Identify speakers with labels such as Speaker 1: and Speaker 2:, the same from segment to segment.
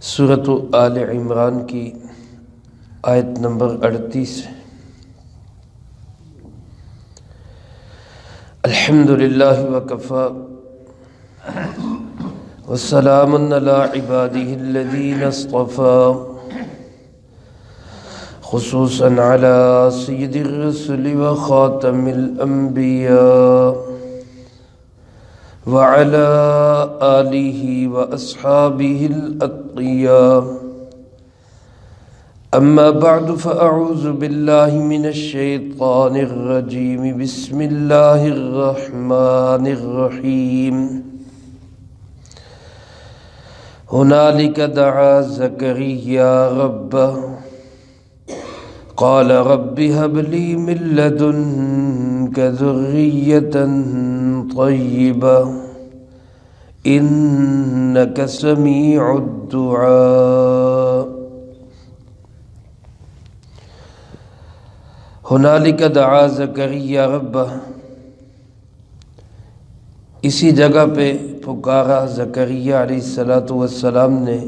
Speaker 1: سورۃ آل عمران کی آیت نمبر 38 الحمد للہ وکفی والسلام علی عبادہ الذین اصطفی خصوصا علی سید الرسل وخاتم الانبیاء وعلى آلہ واصحابہ الاتقیاء اما بعد فاعوذ باللہ من الشیطان الرجیم بسم اللہ الرحمن الرحیم ہنالک دعا زکریا ربہ قال رب هب لي من لدنك ذرية طيبة إنك سميع الدعاء هنالك دعا زکریا ربہ، اسی جگہ پہ پکارا زکریا علیہ السلام نے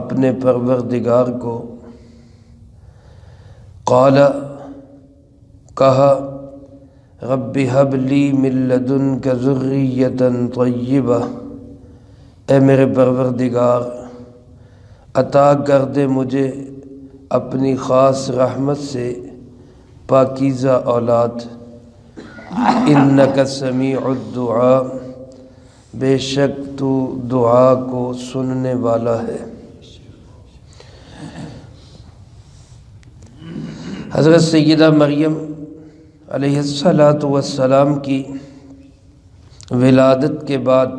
Speaker 1: اپنے پروردگار کو۔ قال کہا رب هب لی من لدنک ذریۃ طیبہ، اے میرے پروردگار عطا کر دے مجھے اپنی خاص رحمت سے پاکیزہ اولاد، انک سمیع الدعاء، بے شک تو دعا کو سننے والا ہے۔ حضرت سیدہ مریم علیہ السلام کی ولادت کے بعد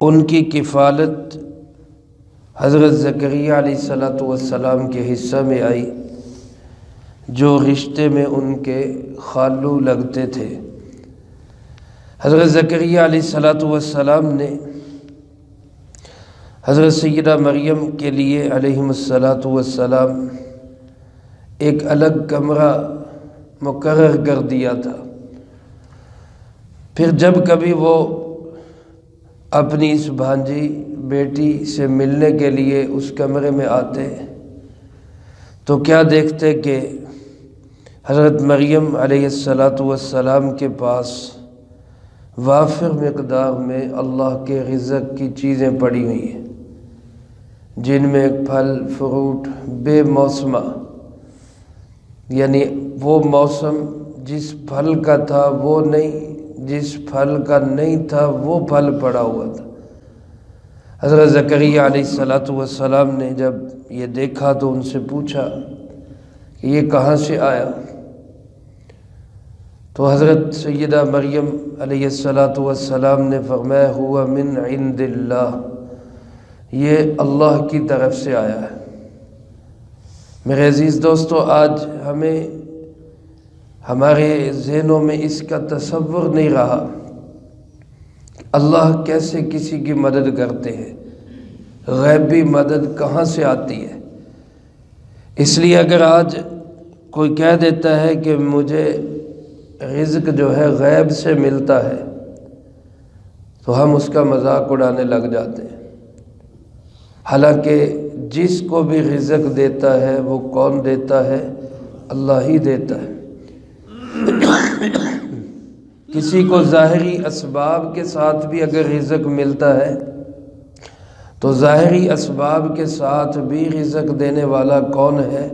Speaker 1: ان کی کفالت حضرت زکریا علیہ السلام کے حصہ میں آئی، جو رشتے میں ان کے خالو لگتے تھے۔ حضرت زکریا علیہ السلام نے حضرت سیدہ مریم کے لیے علیہ السلام ایک الگ کمرہ مقرر کر دیا تھا۔ پھر جب کبھی وہ اپنی اس بھانجی بیٹی سے ملنے کے لیے اس کمرے میں آتے تو کیا دیکھتے کہ حضرت مریم علیہ السلام کے پاس وافر مقدار میں اللہ کے رزق کی چیزیں پڑی ہوئی ہیں، جن میں پھل فروٹ بے موسمہ، یعنی وہ موسم جس پھل کا تھا وہ نہیں، جس پھل کا نہیں تھا وہ پھل پڑا ہوا تھا۔ حضرت زکریا علیہ السلام نے جب یہ دیکھا تو ان سے پوچھا کہ یہ کہاں سے آیا؟ تو حضرت سیدہ مریم علیہ السلام نے فرمایا ہوا من عند اللہ، یہ اللہ کی طرف سے آیا ہے۔ میرے عزیز دوستو، آج ہمیں ہمارے ذہنوں میں اس کا تصور نہیں رہا اللہ کیسے کسی کی مدد کرتے ہیں، غیبی مدد کہاں سے آتی ہے۔ اس لیے اگر آج کوئی کہہ دیتا ہے کہ مجھے رزق جو ہے غیب سے ملتا ہے تو ہم اس کا مذاق اڑانے لگ جاتے ہیں، حالانکہ جس کو بھی رزق دیتا ہے وہ کون دیتا ہے؟ اللہ ہی دیتا ہے۔ کسی کو ظاہری اسباب کے ساتھ بھی اگر رزق ملتا ہے تو ظاہری اسباب کے ساتھ بھی رزق دینے والا کون ہے؟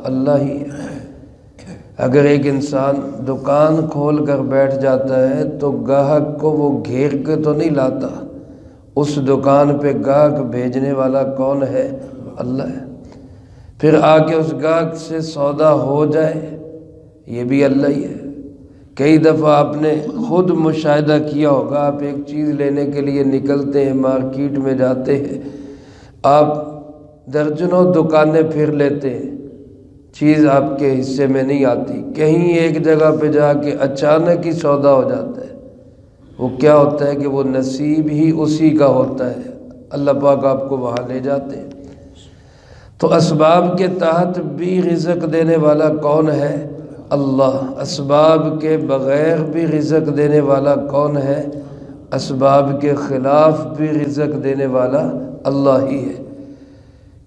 Speaker 1: اللہ ہی ہے۔ اگر ایک انسان دکان کھول کر بیٹھ جاتا ہے تو گاہک کو وہ گھیر کے تو نہیں لاتا، اس دکان پہ گاہک بھیجنے والا کون ہے؟ اللہ ہے۔ پھر آ کے اس گاہک سے سودا ہو جائے یہ بھی اللہ ہی ہے۔ کئی دفعہ آپ نے خود مشاہدہ کیا ہوگا، آپ ایک چیز لینے کے لیے نکلتے ہیں، مارکیٹ میں جاتے ہیں، آپ درجنوں دکانیں پھر لیتے ہیں، چیز آپ کے حصے میں نہیں آتی، کہیں ایک جگہ پہ جا کے اچانک ہی سودا ہو جاتا ہے۔ وہ کیا ہوتا ہے کہ وہ نصیب ہی اسی کا ہوتا ہے، اللہ پاک آپ کو وہاں لے جاتے ہیں۔ تو اسباب کے تحت بھی رزق دینے والا کون ہے؟ اللہ۔ اسباب کے بغیر بھی رزق دینے والا کون ہے؟ اسباب کے خلاف بھی رزق دینے والا اللہ ہی ہے۔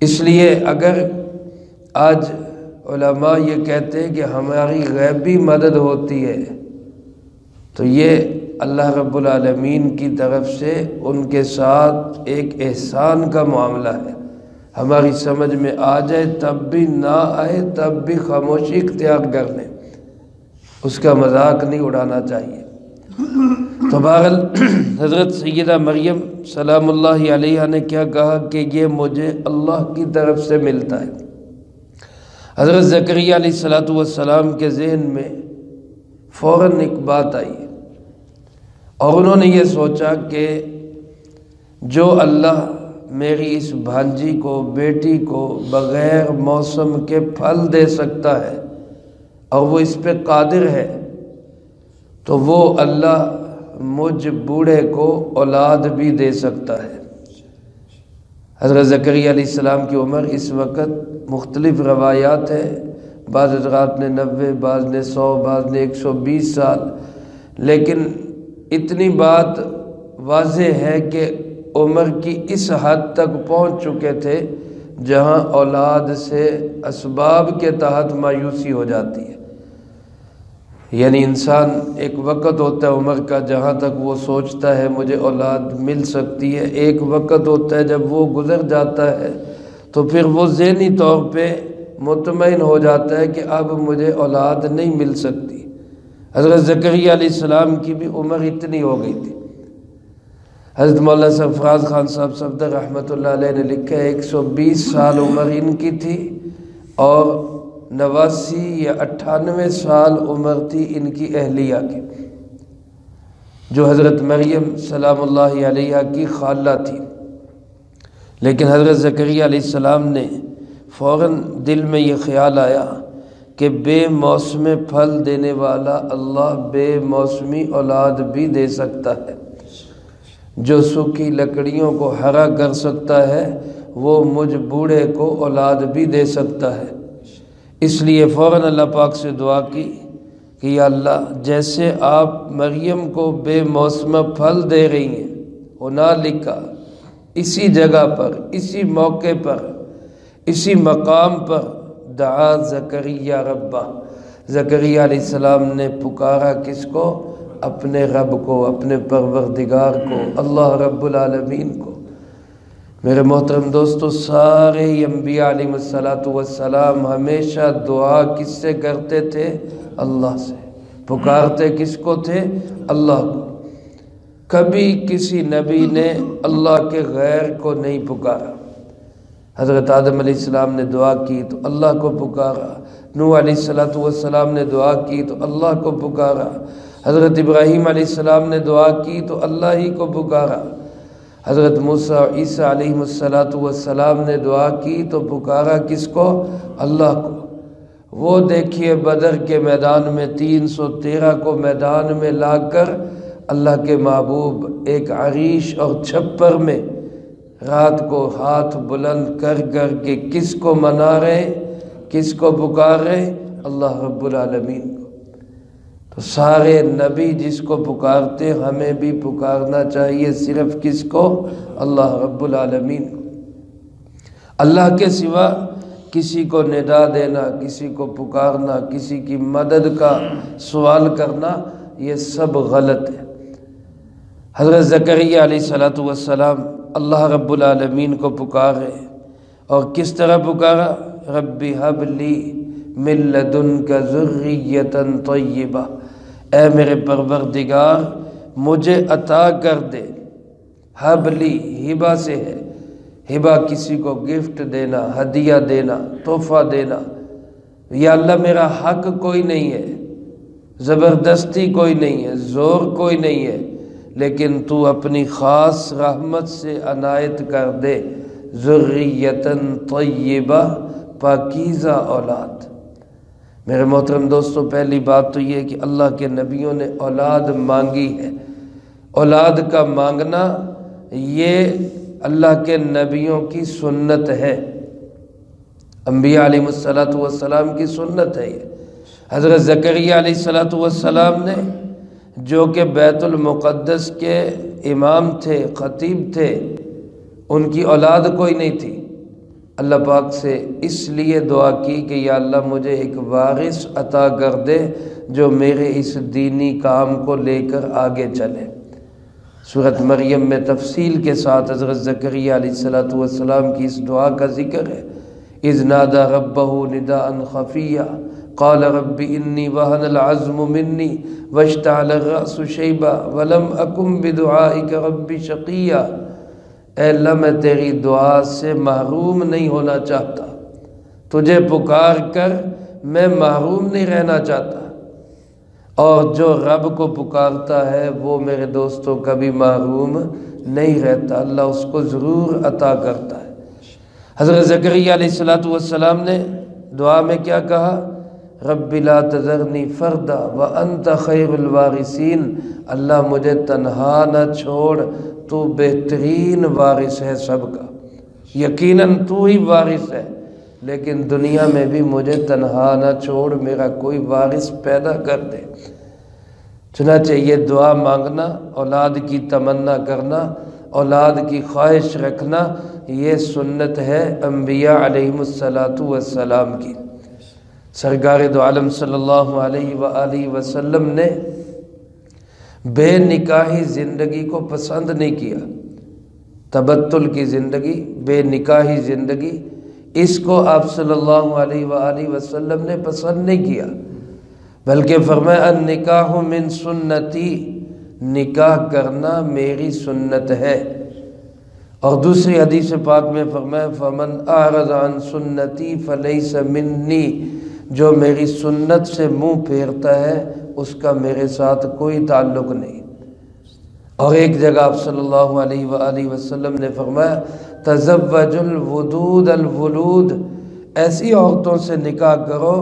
Speaker 1: اس لیے اگر آج علماء یہ کہتے ہیں کہ ہماری غیبی مدد ہوتی ہے تو یہ اللہ رب العالمین کی طرف سے ان کے ساتھ ایک احسان کا معاملہ ہے۔ ہماری سمجھ میں آ جائے تب بھی، نہ آئے تب بھی خاموشی اختیار کر لیں، اس کا مذاق نہیں اڑانا چاہیے۔ تو بہرحال حضرت سیدہ مریم سلام اللہ علیہا نے کیا کہا کہ یہ مجھے اللہ کی طرف سے ملتا ہے۔ حضرت زکریا علیہ السلام کے ذہن میں فوراً ایک بات آئی اور انہوں نے یہ سوچا کہ جو اللہ میری اس بھانجی کو، بیٹی کو بغیر موسم کے پھل دے سکتا ہے اور وہ اس پہ قادر ہے، تو وہ اللہ مجھ بوڑھے کو اولاد بھی دے سکتا ہے۔ حضرت زکریا علیہ السلام کی عمر اس وقت مختلف روایات ہیں، بعض حضرات نے 90، بعض نے 100، بعض نے 120 سال، لیکن اتنی بات واضح ہے کہ عمر کی اس حد تک پہنچ چکے تھے جہاں اولاد سے اسباب کے تحت مایوسی ہو جاتی ہے۔ یعنی انسان ایک وقت ہوتا ہے عمر کا جہاں تک وہ سوچتا ہے مجھے اولاد مل سکتی ہے، ایک وقت ہوتا ہے جب وہ گزر جاتا ہے تو پھر وہ ذہنی طور پہ مطمئن ہو جاتا ہے کہ اب مجھے اولاد نہیں مل سکتی۔ حضرت زکریا علیہ السلام کی بھی عمر اتنی ہو گئی تھی۔ حضرت مولانا سرفراز خان صاحب صفدر رحمۃ اللہ علیہ نے لکھا ہے 120 سال عمر ان کی تھی اور 89 یا 98 سال عمر تھی ان کی اہلیہ کی، جو حضرت مریم سلام اللہ علیہا کی خالہ تھی۔ لیکن حضرت زکریا علیہ السلام نے فوراً دل میں یہ خیال آیا کہ بے موسم پھل دینے والا اللہ بے موسمی اولاد بھی دے سکتا ہے۔ جو سوکھی لکڑیوں کو ہرا کر سکتا ہے وہ مجھ بوڑھے کو اولاد بھی دے سکتا ہے۔ اس لیے فوراً اللہ پاک سے دعا کی کہ یا اللہ جیسے آپ مریم کو بے موسم پھل دے رہی ہیں، ہنالک، اسی جگہ پر، اسی موقع پر، اسی مقام پر دعا زکریا ربہ، زکریا علیہ السلام نے پکارا کس کو؟ اپنے رب کو، اپنے پروردگار کو، اللہ رب العالمین کو۔ میرے محترم دوستو، سارے انبیاء علیہ السلام ہمیشہ دعا کس سے کرتے تھے؟ اللہ سے۔ پکارتے کس کو تھے؟ اللہ کو۔ کبھی کسی نبی نے اللہ کے غیر کو نہیں پکارا۔ حضرت آدم علیہ السلام نے دعا کی تو اللہ کو پکارا، نوح علیہ السلام نے دعا کی تو اللہ کو پکارا، حضرت ابراہیم علیہ السلام نے دعا کی تو اللہ ہی کو پکارا، حضرت موسیٰ عیسیٰ علیہ السلام نے دعا کی تو پکارا کس کو؟ اللہ کو۔ وہ دیکھیے بدر کے میدان میں 313 کو میدان میں لا کر اللہ کے محبوب ایک عریش اور چھپر میں رات کو ہاتھ بلند کر کر کے کس کو منا رہے، کس کو پکار رہے؟ اللہ رب العالمین کو۔ تو سارے نبی جس کو پکارتے ہمیں بھی پکارنا چاہیے، صرف کس کو؟ اللہ رب العالمین کو۔ اللہ کے سوا کسی کو ندا دینا، کسی کو پکارنا، کسی کی مدد کا سوال کرنا، یہ سب غلط ہے۔ حضرت زکریا علیہ السلام اللہ رب العالمین کو پکارے اور کس طرح پکارا؟ رب ھب لی من لدنک ذریۃ طیبہ، اے میرے پروردگار مجھے عطا کر دے۔ ھب لی ہبہ سے ہے، ہبہ کسی کو گفٹ دینا، ہدیہ دینا، تحفہ دینا۔ یا اللہ میرا حق کوئی نہیں ہے، زبردستی کوئی نہیں ہے، زور کوئی نہیں ہے، لیکن تو اپنی خاص رحمت سے عنایت کر دے ذریۃ طیبہ، پاکیزہ اولاد۔ میرے محترم دوستو، پہلی بات تو یہ کہ اللہ کے نبیوں نے اولاد مانگی ہے۔ اولاد کا مانگنا یہ اللہ کے نبیوں کی سنت ہے، انبیاء علیہ السلام کی سنت ہے یہ۔ حضرت زکریا علیہ السلام نے جو کہ بیت المقدس کے امام تھے، خطیب تھے، ان کی اولاد کوئی نہیں تھی، اللہ پاک سے اس لیے دعا کی کہ یا اللہ مجھے ایک وارث عطا کر دے جو میرے اس دینی کام کو لے کر آگے چلے۔ سورۃ مریم میں تفصیل کے ساتھ حضرت زکریا علیہ السلام کی اس دعا کا ذکر ہے۔ اذ نادى ربه نداء خفيا قال رب انی وهن العظم منی واشتعل الرأس شیبا ولم اکن بدعائک رب شقیا۔ اے اللہ میں تیری دعا سے محروم نہیں ہونا چاہتا، تجھے پکار کر میں محروم نہیں رہنا چاہتا، اور جو رب کو پکارتا ہے وہ میرے دوستوں کبھی محروم نہیں رہتا، اللہ اس کو ضرور عطا کرتا ہے۔ حضرت زکریا علیہ السلام نے دعا میں کیا کہا؟ رب لا تذرنی فردا وانت خیر الوارثین، اللہ مجھے تنہا نہ چھوڑ، تو بہترین وارث ہے سب کا، یقیناً تو ہی وارث ہے، لیکن دنیا میں بھی مجھے تنہا نہ چھوڑ، میرا کوئی وارث پیدا کر دے۔ چنانچہ یہ دعا مانگنا، اولاد کی تمنا کرنا، اولاد کی خواہش رکھنا، یہ سنت ہے انبیاء علیہم السلام کی۔ سرکار دو عالم صلی اللہ علیہ وآلہ وسلم نے بے نکاحی زندگی کو پسند نہیں کیا، تبتل کی زندگی، بے نکاحی زندگی، اس کو آپ صلی اللہ علیہ وآلہ وسلم نے پسند نہیں کیا، بلکہ فرمایا النکاح من سنتی، نکاح کرنا میری سنت ہے۔ اور دوسری حدیث پاک میں فرمایا فمن اعرض عن سنتی فلیس منی، جو میری سنت سے منہ پھیرتا ہے اس کا میرے ساتھ کوئی تعلق نہیں۔ اور ایک جگہ آپ صلی اللہ علیہ وآلہ وسلم نے فرمایا تزوج الودود الولود، ایسی عورتوں سے نکاح کرو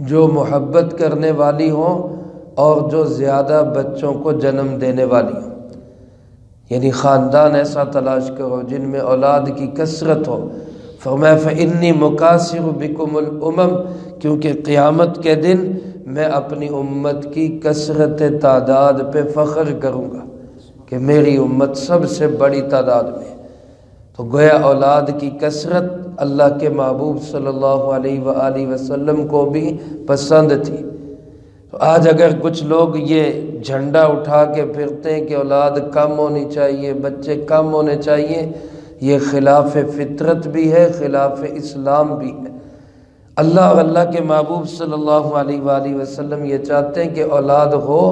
Speaker 1: جو محبت کرنے والی ہوں اور جو زیادہ بچوں کو جنم دینے والی ہوں، یعنی خاندان ایسا تلاش کرو جن میں اولاد کی کثرت ہو۔ فرمایا فإنی مکاثر بکم الامم، کیونکہ قیامت کے دن میں اپنی امت کی کثرت تعداد پہ فخر کروں گا کہ میری امت سب سے بڑی تعداد میں۔ تو گویا اولاد کی کثرت اللہ کے محبوب صلی اللہ علیہ وآلہ وسلم کو بھی پسند تھی۔ تو آج اگر کچھ لوگ یہ جھنڈا اٹھا کے پھرتے ہیں کہ اولاد کم ہونی چاہیے، بچے کم ہونے چاہیے، یہ خلاف فطرت بھی ہے، خلاف اسلام بھی ہے۔ اللہ اور اللہ کے محبوب صلی اللہ علیہ وآلہ وسلم یہ چاہتے ہیں کہ اولاد ہو،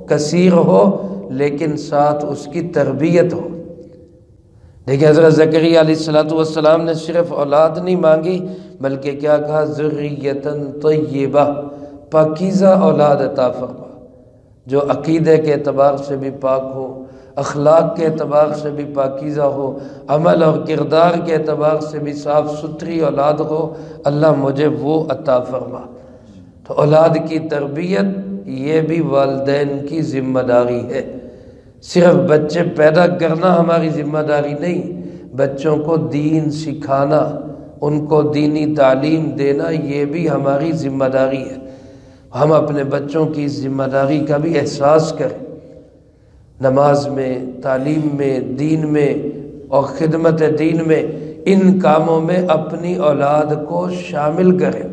Speaker 1: کثیر ہو، لیکن ساتھ اس کی تربیت ہو۔ دیکھیں حضرت زکریا علیہ السلام نے صرف اولاد نہیں مانگی، بلکہ کیا کہا ذریۃ طیبہ، پاکیزہ اولاد عطا فرما، جو عقیدے کے اعتبار سے بھی پاک ہو، اخلاق کے اعتبار سے بھی پاکیزہ ہو، عمل اور کردار کے اعتبار سے بھی صاف ستھری اولاد ہو، اللہ مجھے وہ عطا فرما۔ تو اولاد کی تربیت یہ بھی والدین کی ذمہ داری ہے، صرف بچے پیدا کرنا ہماری ذمہ داری نہیں، بچوں کو دین سکھانا، ان کو دینی تعلیم دینا، یہ بھی ہماری ذمہ داری ہے۔ ہم اپنے بچوں کی اس ذمہ داری کا بھی احساس کریں، نماز میں، تعلیم میں، دین میں اور خدمت دین میں، ان کاموں میں اپنی اولاد کو شامل کریں۔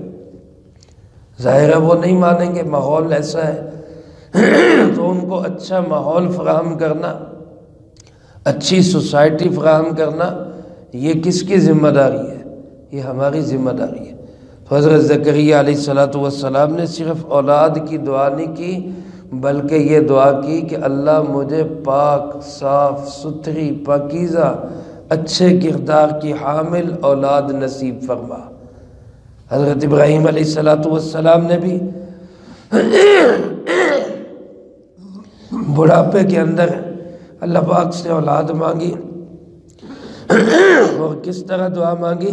Speaker 1: ظاہر ہے وہ نہیں مانیں گے، ماحول ایسا ہے، تو ان کو اچھا ماحول فراہم کرنا، اچھی سوسائٹی فراہم کرنا، یہ کس کی ذمہ داری ہے؟ یہ ہماری ذمہ داری ہے۔ تو حضرت زکریا علیہ السلام نے صرف اولاد کی دعا نہیں کی، بلکہ یہ دعا کی کہ اللہ مجھے پاک، صاف ستھری، پاکیزہ، اچھے کردار کی حامل اولاد نصیب فرما۔ حضرت ابراہیم علیہ السلام نے بھی بڑھاپے کے اندر اللہ پاک سے اولاد مانگی، اور کس طرح دعا مانگی؟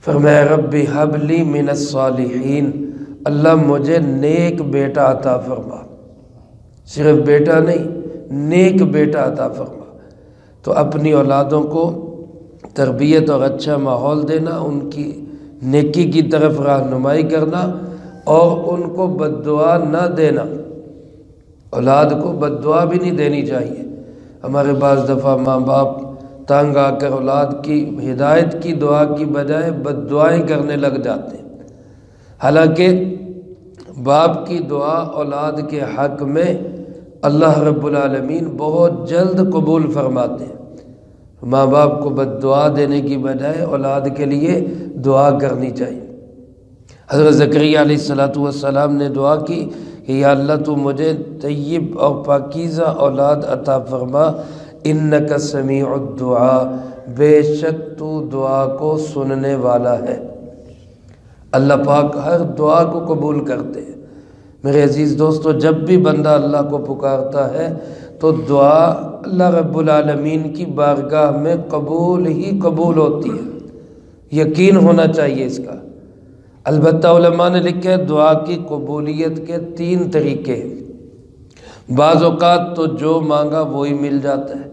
Speaker 1: فرمایا ربی ہب لی من الصالحین، اللہ مجھے نیک بیٹا عطا فرما، صرف بیٹا نہیں، نیک بیٹا عطا فرما۔ تو اپنی اولادوں کو تربیت اور اچھا ماحول دینا، ان کی نیکی کی طرف رہنمائی کرنا، اور ان کو بد دعا نہ دینا۔ اولاد کو بد دعا بھی نہیں دینی چاہیے۔ ہمارے بعض دفعہ ماں باپ تنگ آ کر اولاد کی ہدایت کی دعا کی بجائے بد دعائیں کرنے لگ جاتے ہیں، حالانکہ باپ کی دعا اولاد کے حق میں اللہ رب العالمین بہت جلد قبول فرماتے ہیں۔ ماں باپ کو بد دعا دینے کی بجائے اولاد کے لیے دعا کرنی چاہیے۔ حضرت زکریہ علیہ السلام نے دعا کی کہ یا اللہ تو مجھے طیب اور پاکیزہ اولاد عطا فرما، انک سمیع الدعاء، بے شک تو دعا کو سننے والا ہے۔ اللہ پاک ہر دعا کو قبول کرتے ہیں۔ میرے عزیز دوستو، جب بھی بندہ اللہ کو پکارتا ہے تو دعا اللہ رب العالمین کی بارگاہ میں قبول ہی قبول ہوتی ہے، یقین ہونا چاہیے اس کا۔ البتہ علماء نے لکھا ہے دعا کی قبولیت کے 3 طریقے ہیں۔ بعض اوقات تو جو مانگا وہی مل جاتا ہے،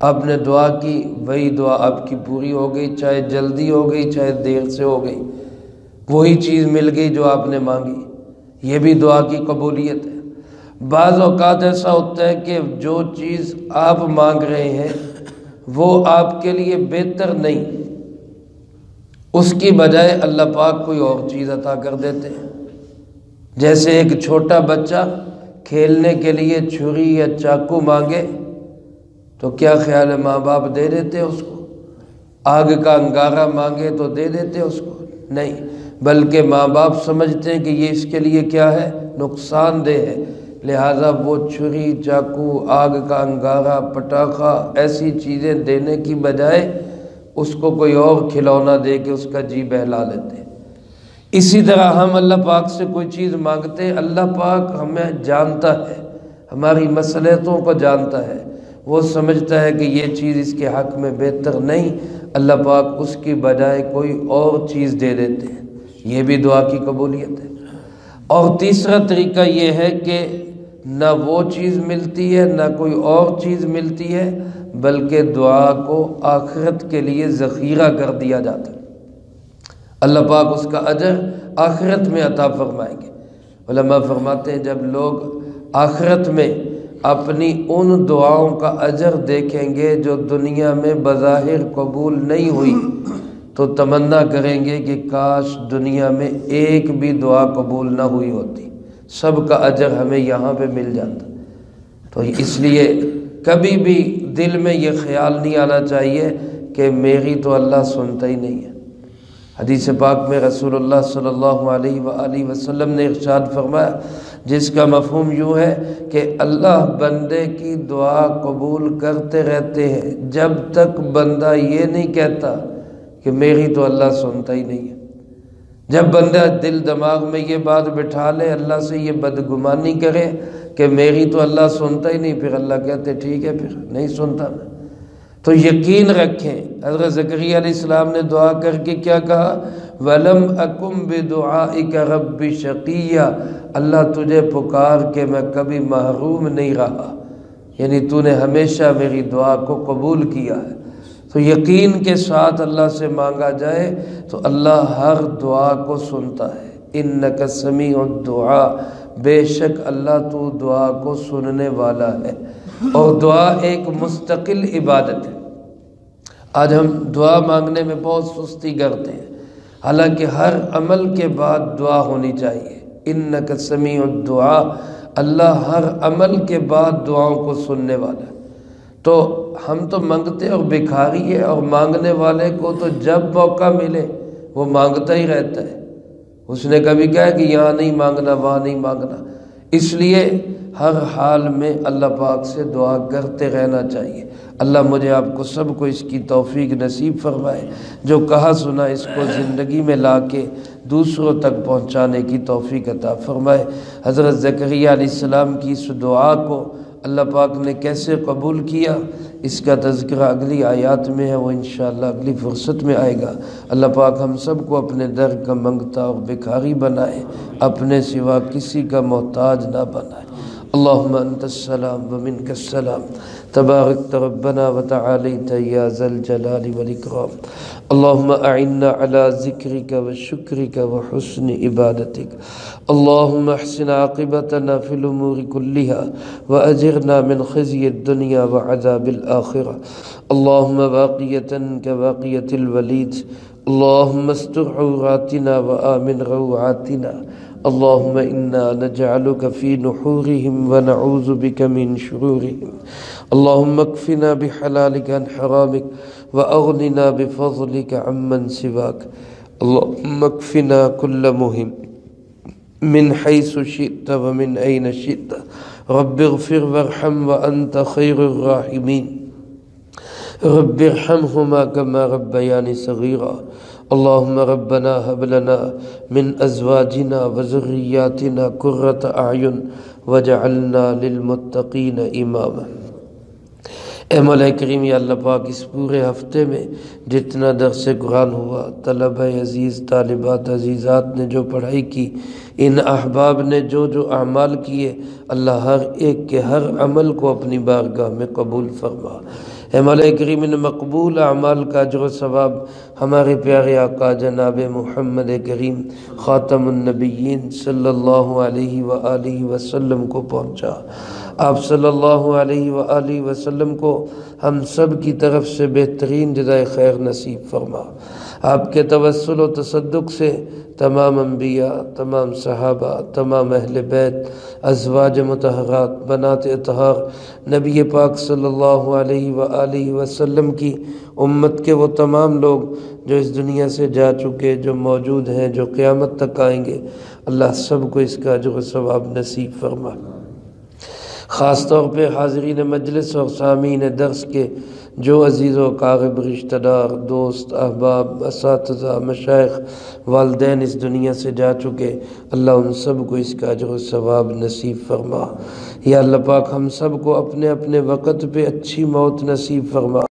Speaker 1: آپ نے دعا کی وہی دعا آپ کی پوری ہو گئی، چاہے جلدی ہو گئی چاہے دیر سے ہو گئی، وہی چیز مل گئی جو آپ نے مانگی، یہ بھی دعا کی قبولیت ہے۔ بعض اوقات ایسا ہوتا ہے کہ جو چیز آپ مانگ رہے ہیں وہ آپ کے لیے بہتر نہیں، اس کی بجائے اللہ پاک کوئی اور چیز عطا کر دیتے ہیں۔ جیسے ایک چھوٹا بچہ کھیلنے کے لیے چھری یا چاقو مانگے تو کیا خیال ہے ماں باپ دے دیتے اس کو؟ آگ کا انگارہ مانگے تو دے دیتے اس کو؟ نہیں، بلکہ ماں باپ سمجھتے ہیں کہ یہ اس کے لیے کیا ہے، نقصان دہ ہے، لہٰذا وہ چھری چاقو آگ کا انگارہ پٹاخہ ایسی چیزیں دینے کی بجائے اس کو کوئی اور کھلونا دے کے اس کا جی بہلا لیتے ہیں۔ اسی طرح ہم اللہ پاک سے کوئی چیز مانگتے ہیں، اللہ پاک ہمیں جانتا ہے، ہماری مصلحتوں کو جانتا ہے، وہ سمجھتا ہے کہ یہ چیز اس کے حق میں بہتر نہیں، اللہ پاک اس کی بجائے کوئی اور چیز دے دیتے ہیں، یہ بھی دعا کی قبولیت ہے۔ اور تیسرا طریقہ یہ ہے کہ نہ وہ چیز ملتی ہے نہ کوئی اور چیز ملتی ہے، بلکہ دعا کو آخرت کے لیے ذخیرہ کر دیا جاتا ہے، اللہ پاک اس کا اجر آخرت میں عطا فرمائیں گے۔ علماء فرماتے ہیں جب لوگ آخرت میں اپنی ان دعاؤں کا اجر دیکھیں گے جو دنیا میں بظاہر قبول نہیں ہوئی تو تمنا کریں گے کہ کاش دنیا میں ایک بھی دعا قبول نہ ہوئی ہوتی، سب کا اجر ہمیں یہاں پہ مل جاتا۔ تو اس لیے کبھی بھی دل میں یہ خیال نہیں آنا چاہیے کہ میری تو اللہ سنتا ہی نہیں ہے۔ حدیث پاک میں رسول اللہ صلی اللہ علیہ وآلہ وسلم نے ارشاد فرمایا، جس کا مفہوم یوں ہے کہ اللہ بندے کی دعا قبول کرتے رہتے ہیں جب تک بندہ یہ نہیں کہتا کہ میری تو اللہ سنتا ہی نہیں ہے۔ جب بندہ دل دماغ میں یہ بات بٹھا لے، اللہ سے یہ بدگمانی کرے کہ میری تو اللہ سنتا ہی نہیں، پھر اللہ کہتے ٹھیک ہے پھر نہیں سنتا میں، تو یقین رکھیں حضرت زکریا علیہ السلام نے دعا کر کے کیا کہا، وَلَمْ أَكُمْ بِدُعَائِكَ رَبِّ شَقِيًّا، اللہ تجھے پکار کے میں کبھی محروم نہیں رہا، یعنی تو نے ہمیشہ میری دعا کو قبول کیا ہے۔ تو یقین کے ساتھ اللہ سے مانگا جائے تو اللہ ہر دعا کو سنتا ہے، اِنَّكَ سَمِيعُ الدُّعَاء، بے شک اللہ تو دعا کو سننے والا ہے۔ اور دعا ایک مستقل عبادت ہے۔ آج ہم دعا مانگنے میں بہت سستی کرتے ہیں، حالانکہ ہر عمل کے بعد دعا ہونی چاہیے۔ اِنَّكَ سَمِيعُ الدُّعَاء، اللہ ہر عمل کے بعد دعاؤں کو سننے والا ہے۔ تو ہم تو منگتے اور بھکاری ہے، اور مانگنے والے کو تو جب موقع ملے وہ مانگتا ہی رہتا ہے، اس نے کبھی کہا کہ یہاں نہیں مانگنا وہاں نہیں مانگنا، اس لیے ہر حال میں اللہ پاک سے دعا کرتے رہنا چاہیے۔ اللہ مجھے آپ کو سب کو اس کی توفیق نصیب فرمائے، جو کہا سنا اس کو زندگی میں لا کے دوسروں تک پہنچانے کی توفیق عطا فرمائے۔ حضرت زکریا علیہ السلام کی اس دعا کو اللہ پاک نے کیسے قبول کیا، اس کا تذکرہ اگلی آیات میں ہے، وہ انشاءاللہ اگلی فرصت میں آئے گا۔ اللہ پاک ہم سب کو اپنے در کا منگتا اور بھکاری بنائے، اپنے سوا کسی کا محتاج نہ بنائے۔ اللہم انت السلام ومنک السلام، تباركت ربنا وتعاليت يا ذا الجلال والإكرام. اللهم أعنا على ذكرك وشكرك وحسن عبادتك. اللهم احسن عاقبتنا في الأمور كلها وأجرنا من خزي الدنيا وعذاب الآخرة. اللهم باقية كباقية الوليد. اللهم استر عوراتنا وآمن روعاتنا. اللهم إنا نجعلك في نحورهم ونعوذ بك من شرورهم. اللهم اكفنا بحلالك عن حرامك وأغننا بفضلك عمن سواك. اللهم اكفنا كل مهم من حيث شئت ومن أين شئت. رب اغفر وارحم وأنت خير الراحمين. رب ارحمهما كما ربياني صغيرا. اللهم ربنا هب لنا من أزواجنا وذرياتنا قرة أعين واجعلنا للمتقين إماما. اے مولا کریم یا اللہ پاک، اس پورے ہفتے میں جتنا درس قرآن ہوا، طلبہ عزیز، طالبات عزیزات نے جو پڑھائی کی، ان احباب نے جو جو اعمال کیے، اللہ ہر ایک کے ہر عمل کو اپنی بارگاہ میں قبول فرما۔ اے مولا کریم، ان مقبول اعمال کا اجر و ثواب ہمارے پیارے آقا جناب محمد کریم خاتم النبیین صلی اللہ علیہ وآلہ وسلم کو پہنچا۔ آپ صلی اللہ علیہ وآلہ وسلم کو ہم سب کی طرف سے بہترین جزائے خیر نصیب فرما۔ آپ کے توسل و تصدق سے تمام انبیاء، تمام صحابہ، تمام اہل بیت، ازواج مطہرات، بنات اطہار، نبی پاک صلی اللہ علیہ وآلہ وسلم کی امت کے وہ تمام لوگ جو اس دنیا سے جا چکے، جو موجود ہیں، جو قیامت تک آئیں گے، اللہ سب کو اس کا اجر و ثواب نصیب فرما۔ خاص طور پہ حاضرین مجلس اور سامعین درس کے جو عزیز و اقارب، رشتہ دار، دوست، احباب، اساتذہ، مشائخ، والدین اس دنیا سے جا چکے، اللہ ان سب کو اس کا اجر و ثواب نصیب فرما۔ یا اللہ پاک ہم سب کو اپنے اپنے وقت پہ اچھی موت نصیب فرما۔